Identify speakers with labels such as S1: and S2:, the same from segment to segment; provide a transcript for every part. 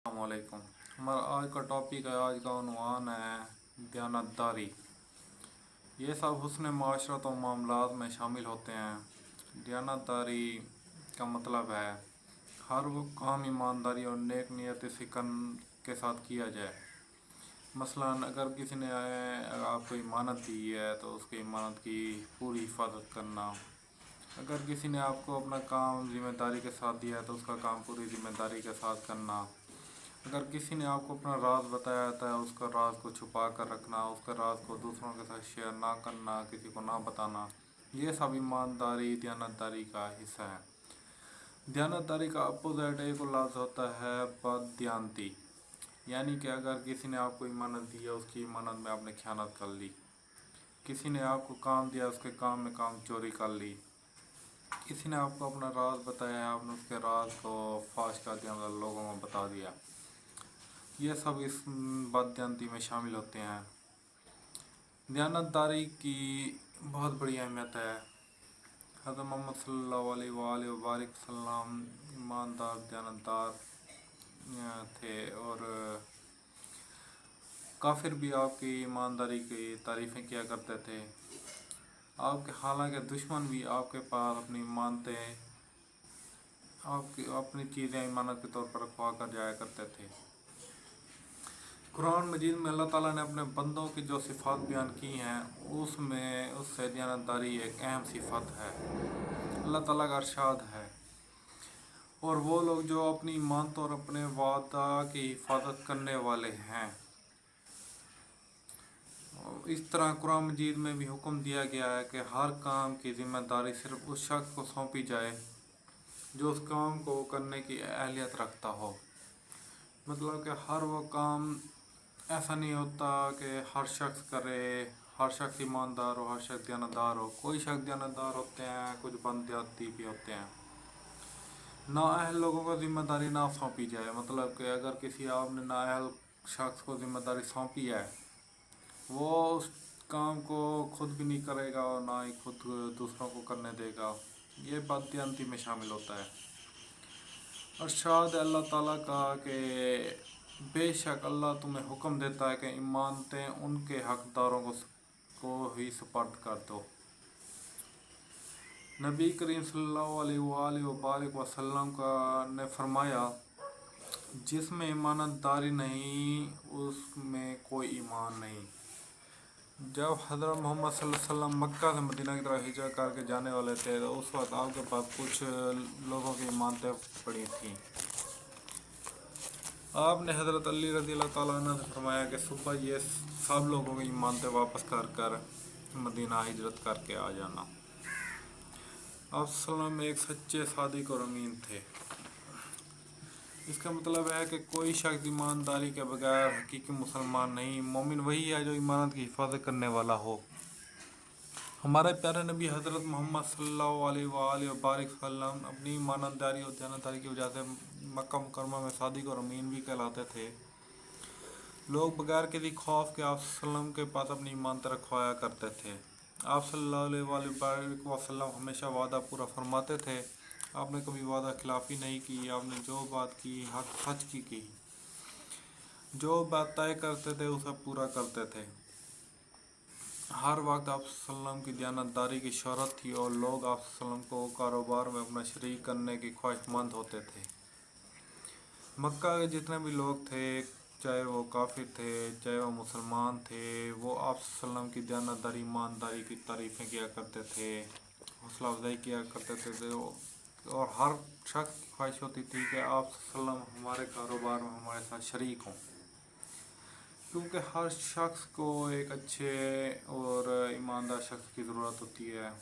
S1: अलैक्म। हमारा आज का टॉपिक है, आज का उन्वान है दयानतदारी। ये सब हुस्न माशरत और मामलात में शामिल होते हैं। दयानतदारी का मतलब है हर वो काम ईमानदारी और नेक नीयत के साथ किया जाए। मसलन अगर किसी ने आपको इमानत दी है तो उसकी इमानत की पूरी हिफाजत करना। अगर किसी ने आपको अपना काम ज़िम्मेदारी के साथ दिया है तो उसका काम पूरी ज़िम्मेदारी के साथ करना। अगर किसी ने आपको अपना राज बताया था उसका राज को छुपा कर रखना, उसका राज को दूसरों के साथ शेयर ना करना, किसी को ना बताना, ये सब ईमानदारी दयानतदारी का हिस्सा है। दयानतदारी का अपोजिट एक लफ्ज़ होता है बददयानती, यानी कि अगर किसी ने आपको इमानत दी है उसकी इमानत में आपने खयानत कर ली। किसी ने आपको काम दिया उसके काम में काम चोरी कर ली। किसी ने आपको अपना राज बताया है आपने उसके राज को फाश कर दिया, मतलब लोगों को बता दिया। ये सब इस बददयानती में शामिल होते हैं। दयानतदारी की बहुत बड़ी अहमियत है। हज़रत मोहम्मद सल्लल्लाहु अलैहि वसल्लम ईमानदार दयानतदार थे और काफिर भी आपकी ईमानदारी की तारीफ़ें किया करते थे। आपके हालांकि दुश्मन भी आपके पास अपनी मानते आपकी अपनी चीज़ें इमानत के तौर पर रखवा कर जाया करते थे। कुरान मजीद में अल्लाह ताला ने अपने बंदों की जो सिफ़ात बयान की हैं उससे दयानतदारी एक अहम सिफ़त है। अल्लाह ताला का इरशाद है, और वो लोग जो अपनी ईमानत और अपने वादा की हिफाजत करने वाले हैं। इस तरह कुरान मजीद में भी हुक्म दिया गया है कि हर काम की ज़िम्मेदारी सिर्फ उस शख्स को सौंपी जाए जो उस काम को करने की अहलियत रखता हो। मतलब कि हर वो काम ऐसा नहीं होता कि हर शख्स करे, हर शख्स ईमानदार हो, हर शख्स दयानतदार हो। कोई शख्स दयानतदार होते हैं, कुछ बददयानती भी होते हैं। नाअहल लोगों को ज़िम्मेदारी ना सौंपी जाए, मतलब कि अगर किसी आपने नाअहल शख्स को ज़िम्मेदारी सौंपी है, वो उस काम को खुद भी नहीं करेगा और ना ही खुद दूसरों को करने देगा, ये बददयानती में शामिल होता है। इरशाद अल्लाह ताला का कि बेशक अल्लाह तुम्हें हुक्म देता है कि इमानतें उनके हकदारों को ही सुपर्द कर दो। नबी करीम सल्लल्लाहु अलैहि वसल्लम का ने फरमाया, जिसमें ईमानतदारी नहीं उसमें कोई ईमान नहीं। जब हज़रत मोहम्मद सल्लल्लाहु अलैहि वसल्लम मक्का से मदीना की तरफ हिजरत करके जाने वाले थे तो उस वक्त आपके पास कुछ लोगों की इमानतें पड़ी थीं। आपने हज़रत अली रज़ी अल्लाह तआला अन्हु से फरमाया कि सुबह ये सब लोगों की इमानतें वापस कर मदीना हिजरत करके आ जाना। आप सल्लम एक सच्चे सादिक और अमीन थे। इसका मतलब है कि कोई शख्स ईमानदारी के बगैर हकीकी मुसलमान नहीं। मोमिन वही है जो ईमानत की हिफाजत करने वाला हो। हमारे प्यारे नबी हज़रत मोहम्मद सल्लल्लाहु अलैहि वसल्लम अपनी ईमानदारी और दयानतदारी की वजह से मक्का मुकरमा में सादिक और अमीन भी कहलाते थे। लोग बगैर किसी खौफ के आप सल्लम के पास अपनी ईमानत रखवाया करते थे। आप सल्लल्लाहु अलैहि वसल्लम हमेशा वादा पूरा फरमाते थे। आपने कभी वादा खिलाफ़ी नहीं की। आपने जो बात की हक सच की, जो बात तय करते थे उसे पूरा करते थे। हर वक्त आप सल्लम की दयानतदारी की शोहरत थी और लोग आप सल्लम को कारोबार में अपना शरीक करने की ख्वाहिशमंद होते थे। मक्का के जितने भी लोग थे, चाहे वो काफिर थे चाहे वो मुसलमान थे, वो आप सल्लम की दयानतदारी ईमानदारी की तारीफ़ें किया करते थे, हौसला अफजाई किया करते थे। और हर शख्स की ख्वाहिश होती थी कि आप सल्लम हमारे कारोबार में हमारे साथ शरीक हों, क्योंकि हर शख्स को एक अच्छे और ईमानदार शख्स की ज़रूरत होती है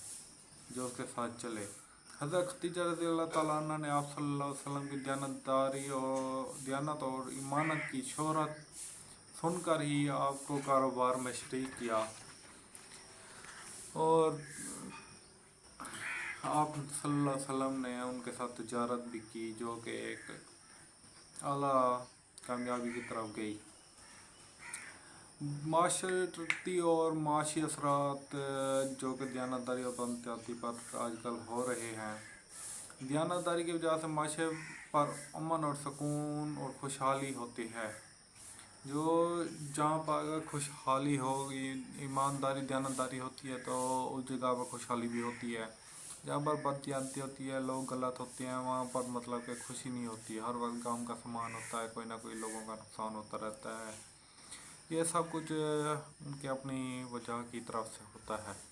S1: जो उसके साथ चले। हज़रत खदीजा रज़ी अल्लाह तआला अन्हा ने आप सल्लल्लाहु अलैहि वसल्लम की दयानत और ईमानत की शोहरत सुनकर ही आपको कारोबार में शरीक किया और आप सल्लल्लाहु अलैहि वसल्लम ने उनके साथ तिजारत भी की, जो कि एक आला कामयाबी की तरफ गई। माशरती और माशी असरात जो कि दयानतदारी और बददयानती पर आजकल हो रहे हैं। दयानतदारी की वजह से माशरे پر امن اور سکون اور خوشحالی ہوتی ہے. جو جہاں پر اگر خوشحالی ہوگی، ایمانداری دیانتداری ہوتی ہے تو اس جگہ پر خوشحالی بھی ہوتی ہے. جہاں پر بددیانتی ہوتی ہے، لوگ غلط ہوتے ہیں، وہاں پر مطلب کہ خوشی نہیں ہوتی ہے. ہر وقت غم کا سامان ہوتا ہے، کوئی نہ کوئی لوگوں کا نقصان ہوتا رہتا ہے. یہ سب کچھ ان کے اپنی وجہ کی طرف سے ہوتا ہے.